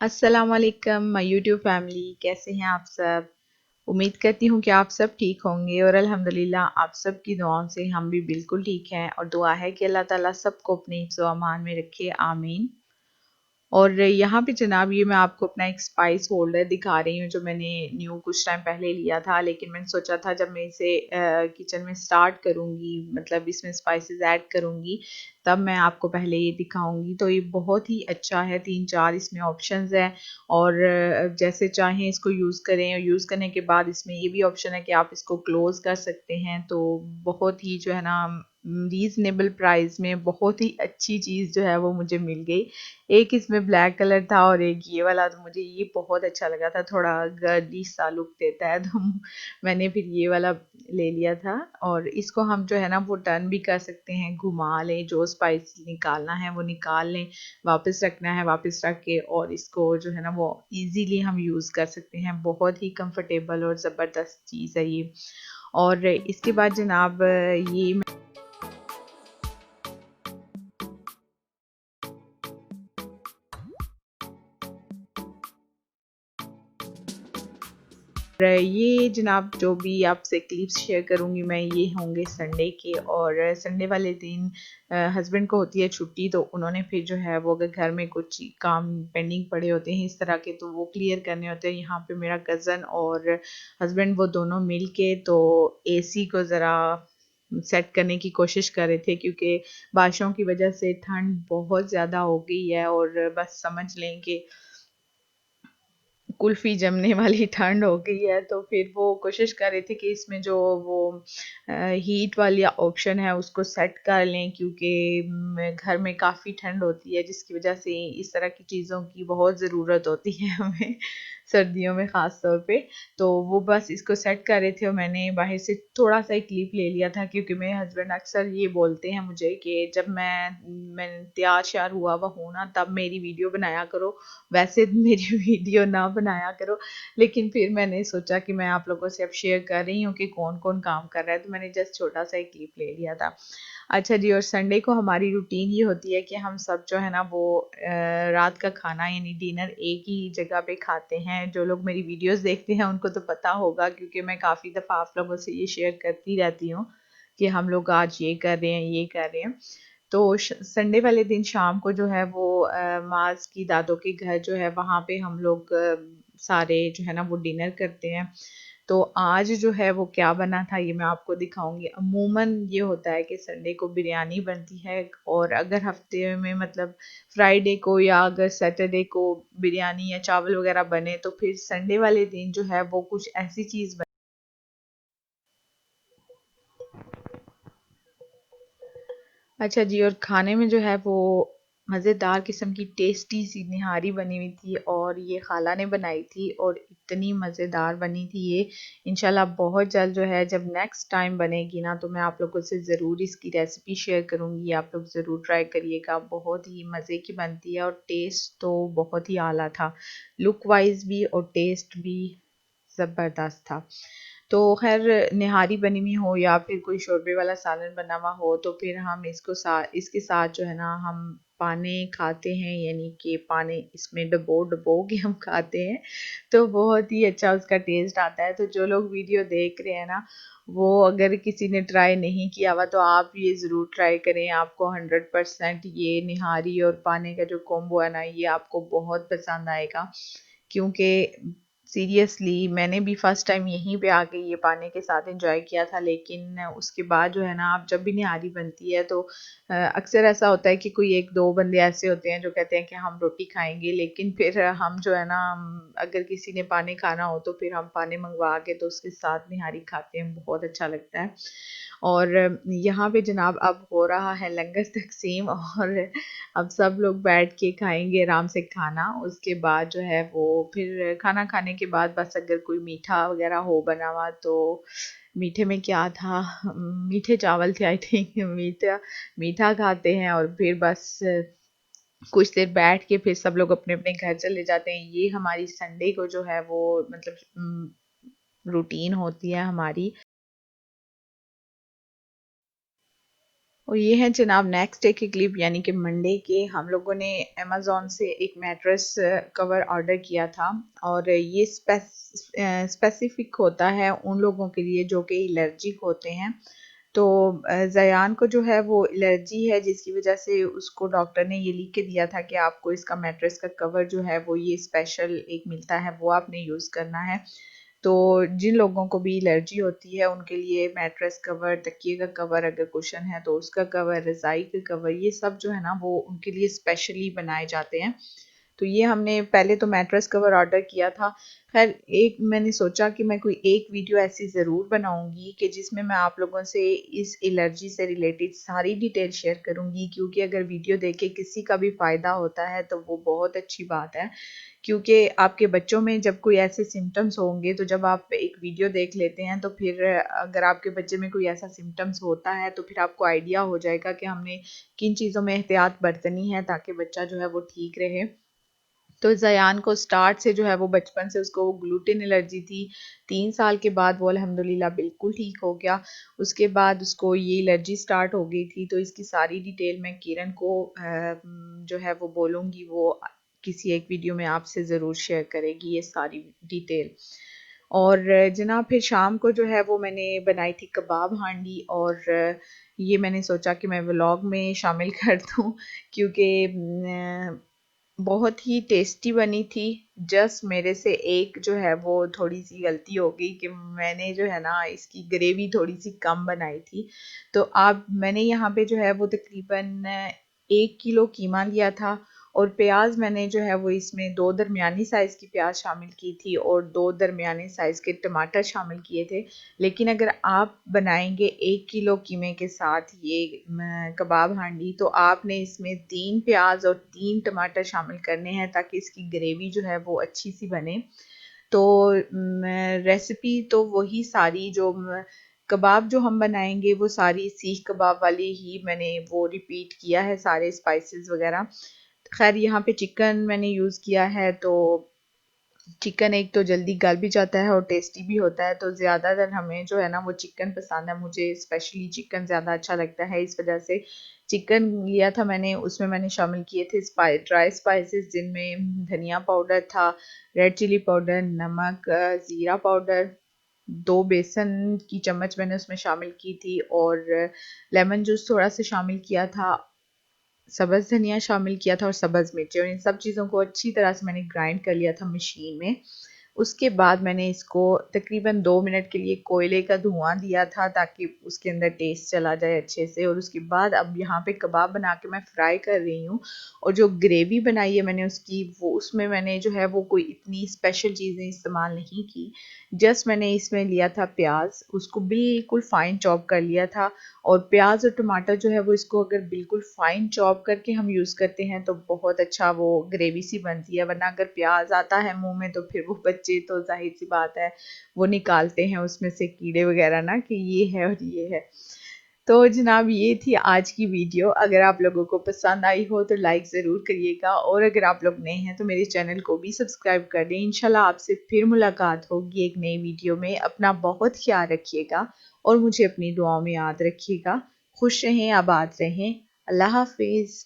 अस्सलाम वालेकुम my YouTube family, कैसे हैं आप सब। उम्मीद करती हूँ कि आप सब ठीक होंगे और अल्हम्दुलिल्लाह आप सब की दुआओं से हम भी बिल्कुल ठीक हैं और दुआ है कि अल्लाह ताला सबको अपने हिफ्ज़ व अमान में रखे, आमीन। और यहाँ पे जनाब ये मैं आपको अपना एक स्पाइस होल्डर दिखा रही हूँ जो मैंने न्यू कुछ टाइम पहले लिया था, लेकिन मैंने सोचा था जब मैं इसे किचन में स्टार्ट करूँगी, मतलब इसमें स्पाइसेस ऐड करूँगी, तब मैं आपको पहले ये दिखाऊंगी। तो ये बहुत ही अच्छा है, 3-4 इसमें ऑप्शंस हैं और जैसे चाहें इसको यूज़ करें। और यूज़ करने के बाद इसमें ये भी ऑप्शन है कि आप इसको क्लोज़ कर सकते हैं। तो बहुत ही जो है ना रीज़नेबल प्राइस में बहुत ही अच्छी चीज़ जो है वो मुझे मिल गई। एक इसमें ब्लैक कलर था और एक ये वाला, तो मुझे ये बहुत अच्छा लगा था, थोड़ा गर्ली सा लुक देता है तो मैंने फिर ये वाला ले लिया था। और इसको हम जो है ना वो टर्न भी कर सकते हैं, घुमा लें, जो स्पाइस निकालना है वो निकाल लें, वापस रखना है वापस रख के, और इसको जो है ना वो इजीली हम यूज़ कर सकते हैं। बहुत ही कंफर्टेबल और ज़बरदस्त चीज़ है ये। और इसके बाद जनाब ये ये जनाब जो भी आपसे क्लिप्स शेयर करूँगी मैं, ये होंगे संडे के। और संडे वाले दिन हस्बैंड को होती है छुट्टी, तो उन्होंने फिर जो है वो अगर घर में कुछ काम पेंडिंग पड़े होते हैं इस तरह के, तो वो क्लियर करने होते हैं। यहाँ पे मेरा कज़न और हस्बैंड वो दोनों मिल के तो एसी को ज़रा सेट करने की कोशिश कर रहे थे, क्योंकि बारिशों की वजह से ठंड बहुत ज़्यादा हो गई है और बस समझ लें कि कुल्फ़ी जमने वाली ठंड हो गई है। तो फिर वो कोशिश कर रहे थे कि इसमें जो वो हीट वाली ऑप्शन है उसको सेट कर लें, क्योंकि घर में काफ़ी ठंड होती है, जिसकी वजह से इस तरह की चीज़ों की बहुत ज़रूरत होती है हमें सर्दियों में ख़ास तौर पे। तो वो बस इसको सेट कर रहे थे और मैंने बाहर से थोड़ा सा एक क्लिप ले लिया था, क्योंकि मेरे हस्बैंड अक्सर ये बोलते हैं मुझे कि जब मैं तैयार श्यार हुआ हुआ हूँ ना, तब मेरी वीडियो बनाया करो, वैसे मेरी वीडियो ना बनाया करो। लेकिन फिर मैंने सोचा कि मैं आप लोगों से अब शेयर कर रही हूँ कि कौन कौन काम कर रहा है, तो मैंने जस्ट छोटा सा एक क्लिप ले लिया था। अच्छा जी, और संडे को हमारी रूटीन ये होती है कि हम सब जो है ना वो रात का खाना यानी डिनर एक ही जगह पे खाते हैं। जो लोग मेरी वीडियोस देखते हैं उनको तो पता होगा, क्योंकि मैं काफ़ी दफ़ा आप लोगों से ये शेयर करती रहती हूँ कि हम लोग आज ये कर रहे हैं ये कर रहे हैं। तो संडे वाले दिन शाम को जो है वो माज की दादों के घर जो है वहाँ पे हम लोग सारे जो है ना वो डिनर करते हैं। तो आज जो है वो क्या बना था ये मैं आपको दिखाऊंगी। अमूमन ये होता है कि संडे को बिरयानी बनती है, और अगर हफ्ते में मतलब फ्राइडे को या अगर सैटरडे को बिरयानी या चावल वगैरह बने, तो फिर संडे वाले दिन जो है वो कुछ ऐसी चीज़। अच्छा जी, और खाने में जो है वो मज़ेदार किस्म की टेस्टी सी निहारी बनी हुई थी, और ये खाला ने बनाई थी और इतनी मज़ेदार बनी थी ये। इंशाल्लाह बहुत जल्द जो है जब नेक्स्ट टाइम बनेगी ना, तो मैं आप लोगों से ज़रूर इसकी रेसिपी शेयर करूँगी, आप लोग ज़रूर ट्राई करिएगा। बहुत ही मज़े की बनती है और टेस्ट तो बहुत ही आला था, लुक वाइज भी और टेस्ट भी ज़बरदस्त था। तो खैर निहारी बनी हुई हो या फिर कोई शोरबे वाला सालन बना हुआ हो, तो फिर हम इसके साथ जो है ना हम पाने खाते हैं, यानी कि पाने इसमें डबो डबो के हम खाते हैं, तो बहुत ही अच्छा उसका टेस्ट आता है। तो जो लोग वीडियो देख रहे हैं ना, वो अगर किसी ने ट्राई नहीं किया हुआ तो आप ये ज़रूर ट्राई करें। आपको 100% ये निहारी और पाने का जो कॉम्बो है ना, ये आपको बहुत पसंद आएगा, क्योंकि सीरियसली मैंने भी फर्स्ट टाइम यहीं पे आके ये पाने के साथ एंजॉय किया था। लेकिन उसके बाद जो है ना, आप जब भी निहारी बनती है तो अक्सर ऐसा होता है कि कोई एक दो बंदे ऐसे होते हैं जो कहते हैं कि हम रोटी खाएंगे, लेकिन फिर हम जो है ना अगर किसी ने पाने खाना हो तो फिर हम पाने मंगवा के तो उसके साथ निहारी खाते हैं, बहुत अच्छा लगता है। और यहाँ पे जनाब अब हो रहा है लंगर तकसीम, और अब सब लोग बैठ के खाएंगे आराम से खाना। उसके बाद जो है वो फिर खाना खाने के बाद बस अगर कोई मीठा वगैरह हो बना हुआ, तो मीठे में क्या था, मीठे चावल थे आई थिंक। मीठा मीठा खाते हैं और फिर बस कुछ देर बैठ के फिर सब लोग अपने अपने घर चले जाते हैं। ये हमारी संडे को जो है वो मतलब रूटीन होती है हमारी। और ये है जनाब नेक्स्ट डे की क्लिप, यानी कि मंडे के। हम लोगों ने अमेज़ॉन से एक मैट्रेस कवर ऑर्डर किया था, और ये स्पेसिफिक होता है उन लोगों के लिए जो कि एलर्जिक होते हैं। तो ज़यान को जो है वो एलर्जी है, जिसकी वजह से उसको डॉक्टर ने ये लिख के दिया था कि आपको इसका मैट्रेस का कवर जो है वो ये स्पेशल एक मिलता है, वो आपने यूज़ करना है। तो जिन लोगों को भी एलर्जी होती है उनके लिए मैट्रेस कवर, तकिए का कवर, अगर कुशन है तो उसका कवर, रज़ाई का कवर, ये सब जो है ना वो उनके लिए स्पेशली बनाए जाते हैं। तो ये हमने पहले तो मैट्रेस कवर ऑर्डर किया था। खैर, एक मैंने सोचा कि मैं कोई एक वीडियो ऐसी ज़रूर बनाऊंगी कि जिसमें मैं आप लोगों से इस एलर्जी से रिलेटेड सारी डिटेल शेयर करूंगी, क्योंकि अगर वीडियो देख के किसी का भी फ़ायदा होता है तो वो बहुत अच्छी बात है। क्योंकि आपके बच्चों में जब कोई ऐसे सिम्टम्स होंगे, तो जब आप एक वीडियो देख लेते हैं तो फिर अगर आपके बच्चे में कोई ऐसा सिम्टम्स होता है तो फिर आपको आइडिया हो जाएगा कि हमने किन चीज़ों में एहतियात बरतनी है ताकि बच्चा जो है वो ठीक रहे। तो ज़यान को स्टार्ट से जो है वो बचपन से उसको ग्लूटेन एलर्जी थी। 3 साल के बाद वो अल्हम्दुलिल्लाह बिल्कुल ठीक हो गया। उसके बाद उसको ये एलर्जी स्टार्ट हो गई थी। तो इसकी सारी डिटेल मैं किरण को जो है वो बोलूँगी, वो किसी एक वीडियो में आपसे ज़रूर शेयर करेगी ये सारी डिटेल। और जनाब फिर शाम को जो है वो मैंने बनाई थी कबाब हांडी, और ये मैंने सोचा कि मैं व्लॉग में शामिल कर दूँ, क्योंकि बहुत ही टेस्टी बनी थी। जस्ट मेरे से एक जो है वो थोड़ी सी गलती हो गई कि मैंने जो है ना इसकी ग्रेवी थोड़ी सी कम बनाई थी। तो आप मैंने यहाँ पे जो है वो तकरीबन 1 किलो कीमा लिया था, और प्याज मैंने जो है वो इसमें 2 दरमियानी साइज़ की प्याज शामिल की थी और 2 दरमियाने साइज़ के टमाटर शामिल किए थे। लेकिन अगर आप बनाएंगे 1 किलो कीमे के साथ ये कबाब हांडी, तो आपने इसमें 3 प्याज और 3 टमाटर शामिल करने हैं ताकि इसकी ग्रेवी जो है वो अच्छी सी बने। तो रेसिपी तो वही सारी जो कबाब जो हम बनाएंगे वो सारी सीख कबाब वाली ही मैंने वो रिपीट किया है, सारे स्पाइसेस वगैरह। खैर, यहाँ पे चिकन मैंने यूज़ किया है, तो चिकन एक तो जल्दी गल भी जाता है और टेस्टी भी होता है। तो ज़्यादातर हमें जो है ना वो चिकन पसंद है, मुझे स्पेशली चिकन ज़्यादा अच्छा लगता है, इस वजह से चिकन लिया था मैंने। उसमें मैंने शामिल किए थे ड्राई स्पाइसेस, जिनमें धनिया पाउडर था, रेड चिली पाउडर, नमक, ज़ीरा पाउडर, 2 बेसन की चम्मच मैंने उसमें शामिल की थी, और लेमन जूस थोड़ा सा शामिल किया था, सब्ज़ धनिया शामिल किया था और सब्ज़ मिर्ची, और इन सब चीज़ों को अच्छी तरह से मैंने ग्राइंड कर लिया था मशीन में। उसके बाद मैंने इसको तकरीबन 2 मिनट के लिए कोयले का धुआं दिया था ताकि उसके अंदर टेस्ट चला जाए अच्छे से। और उसके बाद अब यहाँ पे कबाब बना के मैं फ्राई कर रही हूँ, और जो ग्रेवी बनाई है मैंने उसकी, वो उसमें मैंने जो है वो कोई इतनी स्पेशल चीज़ें इस्तेमाल नहीं की। जस्ट मैंने इसमें लिया था प्याज, उसको बिल्कुल फाइन चॉप कर लिया था। और प्याज और टमाटर जो है वो इसको अगर बिल्कुल फाइन चॉप करके हम यूज़ करते हैं तो बहुत अच्छा वो ग्रेवी सी बनती है। वरना अगर प्याज आता है मुंह में तो फिर वो बच्चे तो जाहिर सी बात है वो निकालते हैं उसमें से कीड़े वगैरह ना, कि ये है और ये है। तो जनाब ये थी आज की वीडियो। अगर आप लोगों को पसंद आई हो तो लाइक ज़रूर करिएगा, और अगर आप लोग नए हैं तो मेरे चैनल को भी सब्सक्राइब कर दें। इंशाल्लाह आपसे फिर मुलाकात होगी एक नई वीडियो में। अपना बहुत ख्याल रखिएगा और मुझे अपनी दुआओं में याद रखिएगा। खुश रहें, आबाद रहें। अल्लाह हाफिज़।